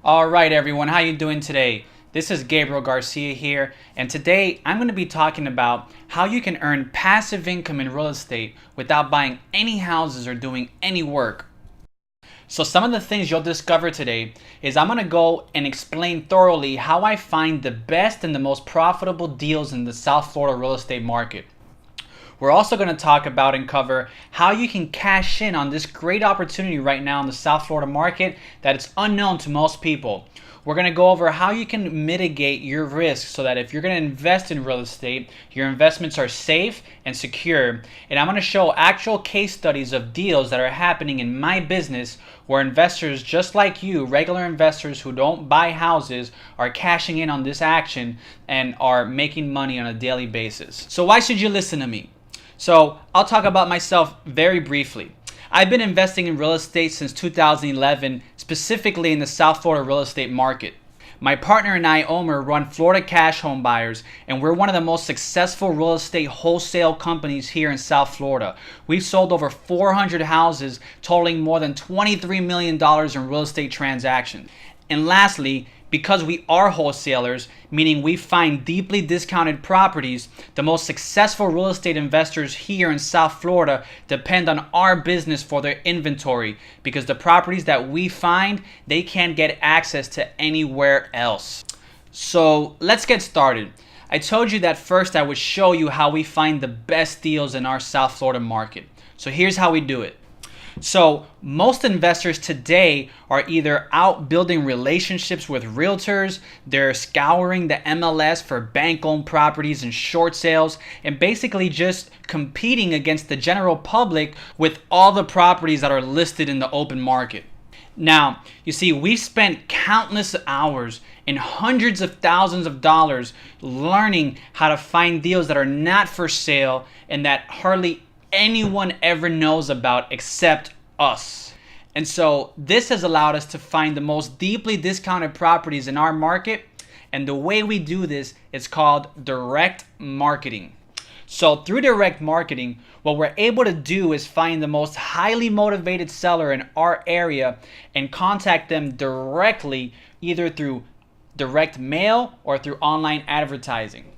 All right, everyone, how you doing today? This is Gabriel Garcia here, and today I'm going to be talking about how you can earn passive income in real estate without buying any houses or doing any work. So some of the things you'll discover today is I'm going to go and explain thoroughly how I find the best and the most profitable deals in the South Florida real estate market. We're also going to talk about and cover how you can cash in on this great opportunity right now in the South Florida market that is unknown to most people. We're going to go over how you can mitigate your risk so that if you're going to invest in real estate, your investments are safe and secure. And I'm going to show actual case studies of deals that are happening in my business where investors just like you, regular investors who don't buy houses, are cashing in on this action and are making money on a daily basis. So why should you listen to me? So I'll talk about myself very briefly. I've been investing in real estate since 2011, specifically in the South Florida real estate market. My partner and I, Omer, run Florida Cash Home Buyers, and we're one of the most successful real estate wholesale companies here in South Florida. We've sold over 400 houses, totaling more than $23 million in real estate transactions. And lastly, because we are wholesalers, meaning we find deeply discounted properties, the most successful real estate investors here in South Florida depend on our business for their inventory, because the properties that we find, they can't get access to anywhere else. So let's get started. I told you that first I would show you how we find the best deals in our South Florida market. So here's how we do it. So most investors today are either out building relationships with realtors, they're scouring the MLS for bank-owned properties and short sales, and basically just competing against the general public with all the properties that are listed in the open market. Now, you see, we've spent countless hours and hundreds of thousands of dollars learning how to find deals that are not for sale and that hardly anyone ever knows about except us. And so this has allowed us to find the most deeply discounted properties in our market. And the way we do this is called direct marketing. So through direct marketing, what we're able to do is find the most highly motivated seller in our area and contact them directly, either through direct mail or through online advertising.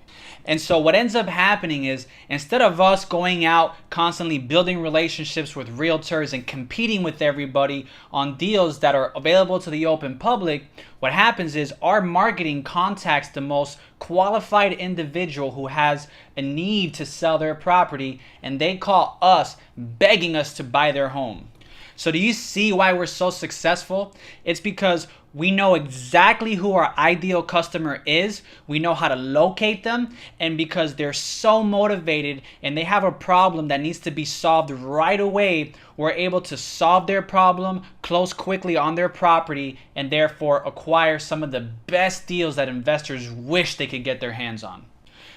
And so what ends up happening is, instead of us going out constantly building relationships with realtors and competing with everybody on deals that are available to the open public, what happens is our marketing contacts the most qualified individual who has a need to sell their property, and they call us begging us to buy their home. So do you see why we're so successful? It's because we know exactly who our ideal customer is, we know how to locate them, and because they're so motivated and they have a problem that needs to be solved right away, we're able to solve their problem, close quickly on their property, and therefore acquire some of the best deals that investors wish they could get their hands on.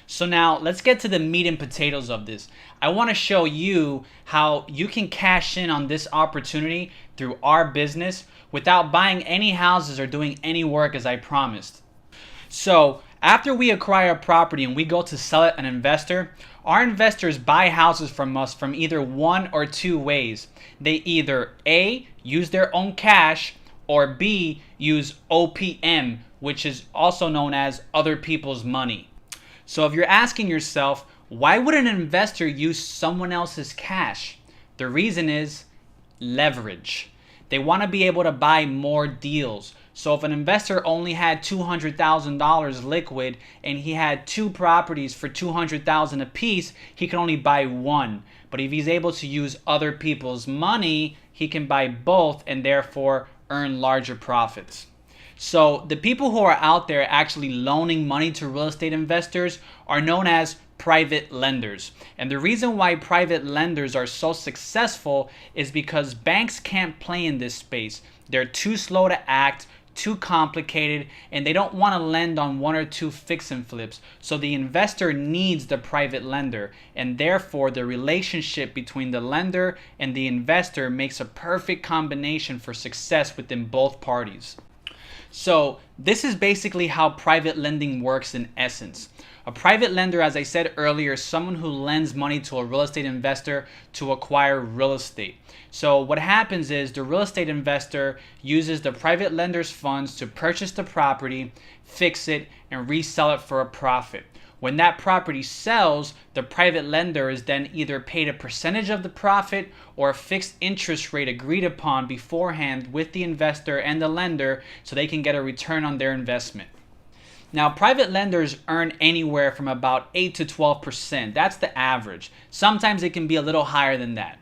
So now let's get to the meat and potatoes of this. I want to show you how you can cash in on this opportunity through our business without buying any houses or doing any work, as I promised. So after we acquire a property and we go to sell it to an investor, our investors buy houses from us from either one or two ways. They either A, use their own cash, or B, use OPM, which is also known as other people's money. So if you're asking yourself, why would an investor use someone else's cash? The reason is leverage. They want to be able to buy more deals. So if an investor only had $200,000 liquid and he had two properties for $200,000 apiece, he can only buy one. But if he's able to use other people's money, he can buy both and therefore earn larger profits. So the people who are out there actually loaning money to real estate investors are known as private lenders. And the reason why private lenders are so successful is because banks can't play in this space. They're too slow to act, too complicated, and they don't want to lend on one or two fix and flips. So the investor needs the private lender, and therefore the relationship between the lender and the investor makes a perfect combination for success within both parties. So this is basically how private lending works in essence. A private lender, as I said earlier, is someone who lends money to a real estate investor to acquire real estate. So what happens is the real estate investor uses the private lender's funds to purchase the property, fix it, and resell it for a profit. When that property sells, the private lender is then either paid a percentage of the profit or a fixed interest rate agreed upon beforehand with the investor and the lender so they can get a return on their investment. Now, private lenders earn anywhere from about 8 to 12%. That's the average. Sometimes it can be a little higher than that.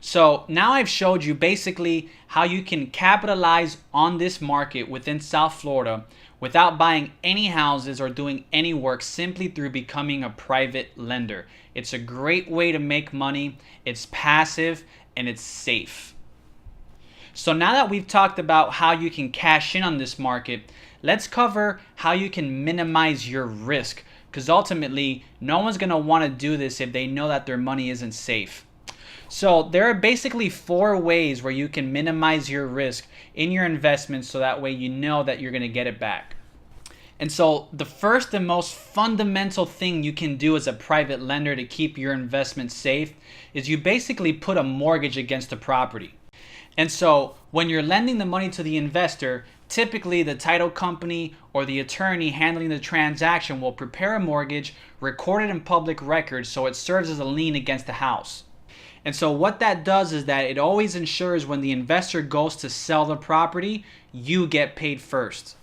So now I've showed you basically how you can capitalize on this market within South Florida without buying any houses or doing any work, simply through becoming a private lender. It's a great way to make money, it's passive, and it's safe. So now that we've talked about how you can cash in on this market, let's cover how you can minimize your risk, because ultimately no one's going to want to do this if they know that their money isn't safe. So there are basically 4 ways where you can minimize your risk in your investments so that way you know that you're going to get it back. And so the first and most fundamental thing you can do as a private lender to keep your investment safe is you basically put a mortgage against the property. And so when you're lending the money to the investor, typically the title company or the attorney handling the transaction will prepare a mortgage, record it in public records so it serves as a lien against the house. And so what that does is that it always ensures when the investor goes to sell the property, you get paid first.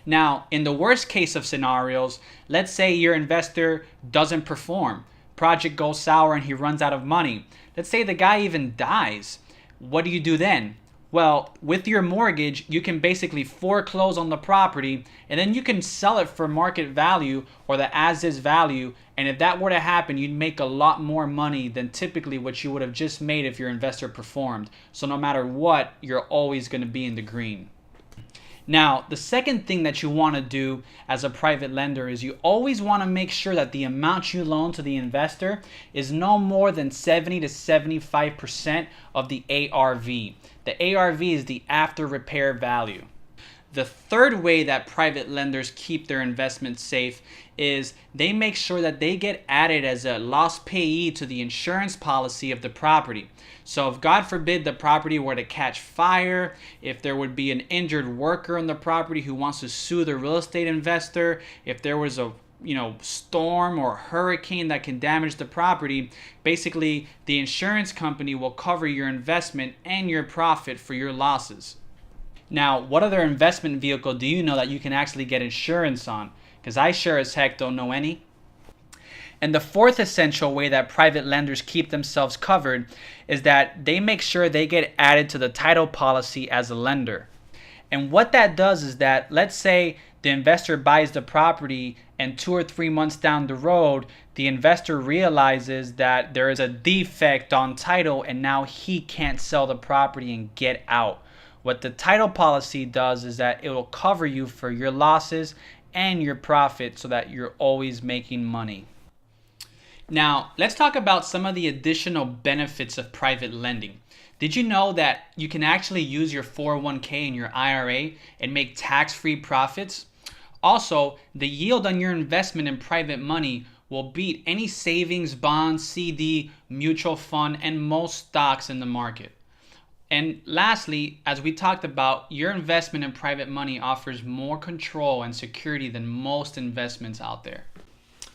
Now, in the worst case of scenarios, let's say your investor doesn't perform, project goes sour and he runs out of money. Let's say the guy even dies. What do you do then? Well, with your mortgage, you can basically foreclose on the property and then you can sell it for market value or the as-is value. And if that were to happen, you'd make a lot more money than typically what you would have just made if your investor performed. So no matter what, you're always going to be in the green. Now, the second thing that you want to do as a private lender is you always want to make sure that the amount you loan to the investor is no more than 70 to 75% of the ARV. The ARV is the after repair value. The third way that private lenders keep their investments safe is they make sure that they get added as a loss payee to the insurance policy of the property. So if God forbid the property were to catch fire, if there would be an injured worker on the property who wants to sue the real estate investor, if there was a storm or hurricane that can damage the property, basically the insurance company will cover your investment and your profit for your losses. Now, what other investment vehicle do you know that you can actually get insurance on? Because I sure as heck don't know any. And the fourth essential way that private lenders keep themselves covered is that they make sure they get added to the title policy as a lender. And what that does is that, let's say the investor buys the property and 2 or 3 months down the road, the investor realizes that there is a defect on title and now he can't sell the property and get out. What the title policy does is that it will cover you for your losses and your profit so that you're always making money. Now, let's talk about some of the additional benefits of private lending. Did you know that you can actually use your 401k and your IRA and make tax-free profits? Also, the yield on your investment in private money will beat any savings, bond, CD, mutual fund, and most stocks in the market. And lastly, as we talked about, your investment in private money offers more control and security than most investments out there.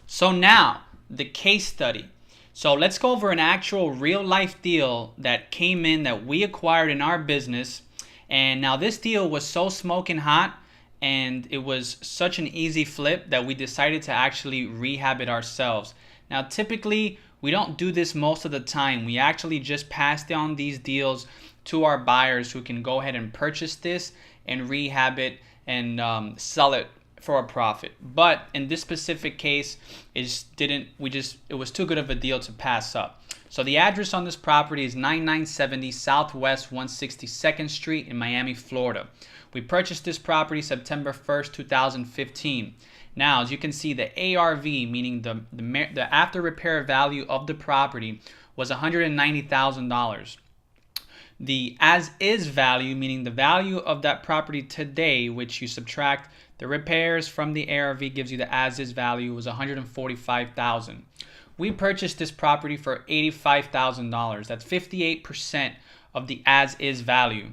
So now, the case study. So let's go over an actual real life deal that came in that we acquired in our business. And now this deal was so smoking hot and it was such an easy flip that we decided to actually rehab it ourselves. Now typically we don't do this most of the time. We actually just pass down these deals to our buyers who can go ahead and purchase this and rehab it and sell it for a profit. But in this specific case, it was too good of a deal to pass up. So the address on this property is 9970 Southwest 162nd Street in Miami, Florida. We purchased this property September 1st, 2015. Now, as you can see, the ARV, meaning the after repair value of the property, was $190,000. The as is value, meaning the value of that property today, which you subtract the repairs from the ARV, gives you the as is value, was $145,000. We purchased this property for $85,000. That's 58% of the as is value.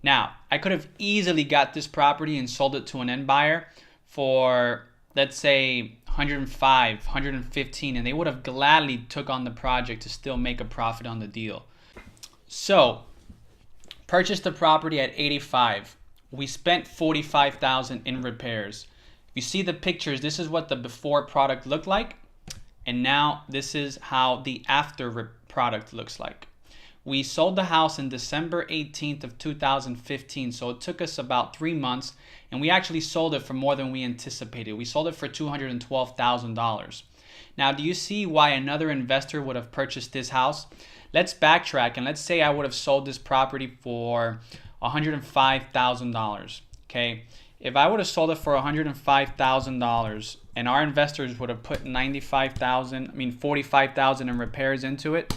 Now, I could have easily got this property and sold it to an end buyer for, let's say, 105, 115, and they would have gladly took on the project to still make a profit on the deal. So, purchased the property at 85. We spent 45,000 in repairs. If you see the pictures, this is what the before product looked like, and now this is how the after product looks like. We sold the house in December 18th of 2015, so it took us about 3 months, and we actually sold it for more than we anticipated. We sold it for $212,000. Now, do you see why another investor would have purchased this house? Let's backtrack, and let's say I would have sold this property for $105,000. Okay, if I would have sold it for $105,000 and our investors would have put $45,000 in repairs into it,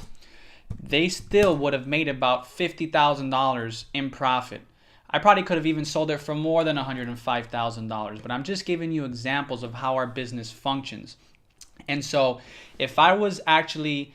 they still would have made about $50,000 in profit. I probably could have even sold it for more than $105,000, but I'm just giving you examples of how our business functions. And so if I was actually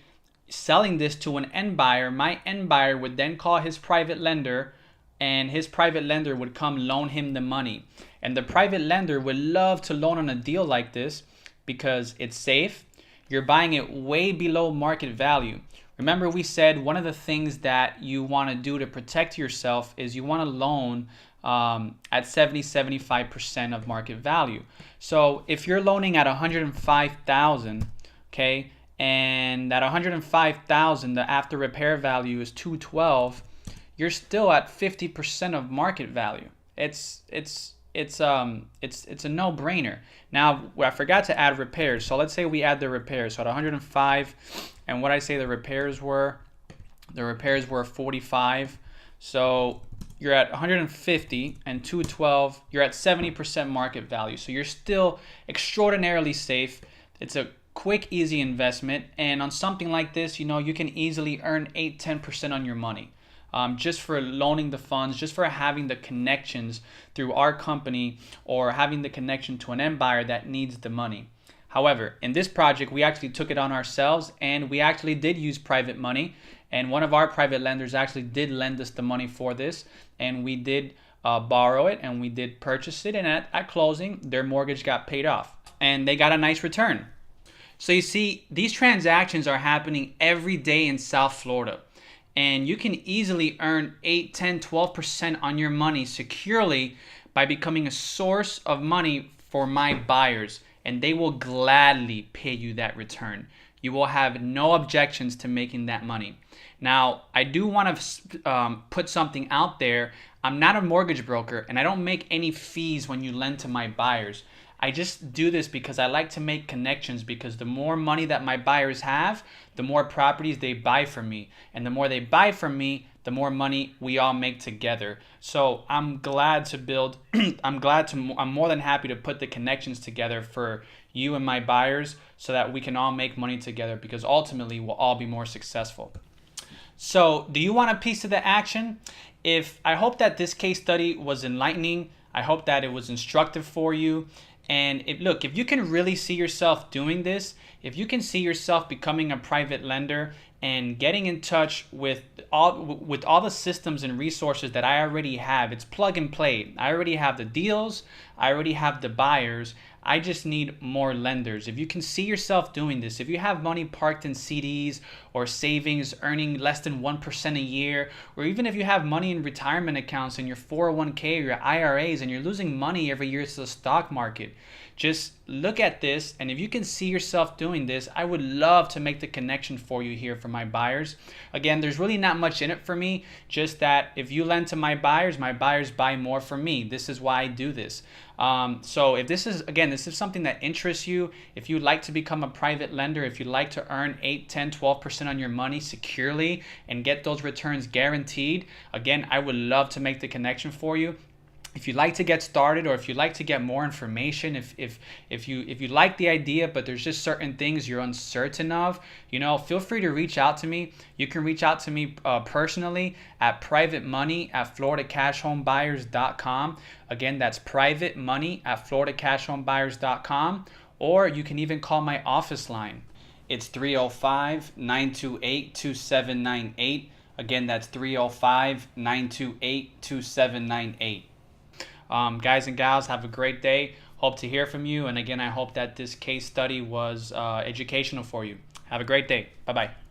selling this to an end buyer, my end buyer would then call his private lender, and his private lender would come loan him the money. And the private lender would love to loan on a deal like this because it's safe. You're buying it way below market value. Remember, we said one of the things that you want to do to protect yourself is you want to loan at 70-75% of market value. So if you're loaning at 105,000, okay, and that 105,000, the after repair value is 212, you're still at 50% of market value. It's a no-brainer. Now, I forgot to add repairs. So let's say we add the repairs. So at 105, and what I say the repairs were 45. So you're at 150 and 212, you're at 70% market value. So you're still extraordinarily safe. It's a quick, easy investment. And on something like this, you know, you can easily earn 8-10% on your money. Just for loaning the funds, just for having the connections through our company or having the connection to an end buyer that needs the money. However, in this project, we actually took it on ourselves, and we actually did use private money, and one of our private lenders actually did lend us the money for this, and we did borrow it, and we did purchase it, and at closing, their mortgage got paid off, and they got a nice return. So you see, these transactions are happening every day in South Florida. And you can easily earn 8, 10, 12% on your money securely by becoming a source of money for my buyers. And they will gladly pay you that return. You will have no objections to making that money. Now, I do want to put something out there. I'm not a mortgage broker, and I don't make any fees when you lend to my buyers. I just do this because I like to make connections, because the more money that my buyers have, the more properties they buy from me. And the more they buy from me, the more money we all make together. So I'm glad to build, I'm more than happy to put the connections together for you and my buyers so that we can all make money together, because ultimately we'll all be more successful. So do you want a piece of the action? I hope that this case study was enlightening. I hope that it was instructive for you. And if you can really see yourself doing this, if you can see yourself becoming a private lender and getting in touch with all the systems and resources that I already have, it's plug and play. I already have the deals, I already have the buyers. I just need more lenders. If you can see yourself doing this, if you have money parked in CDs or savings earning less than 1% a year, or even if you have money in retirement accounts in your 401k or your IRAs and you're losing money every year to the stock market, just look at this, and if you can see yourself doing this, I would love to make the connection for you here for my buyers. Again, there's really not much in it for me, just that if you lend to my buyers buy more from me. This is why I do this. So if this is something that interests you, if you'd like to become a private lender, if you'd like to earn 8, 10, 12% on your money securely and get those returns guaranteed, again, I would love to make the connection for you. if you'd like to get started, or if you'd like to get more information, if you like the idea but there's just certain things you're uncertain of, feel free to reach out to me. You can reach out to me personally at privatemoney@floridacashhomebuyers.com. Again, that's privatemoney@floridacashhomebuyers.com. Or you can even call my office line. It's 305-928-2798. Again, that's 305-928-2798. Guys and gals, have a great day. Hope to hear from you. And again, I hope that this case study was educational for you. Have a great day. Bye-bye.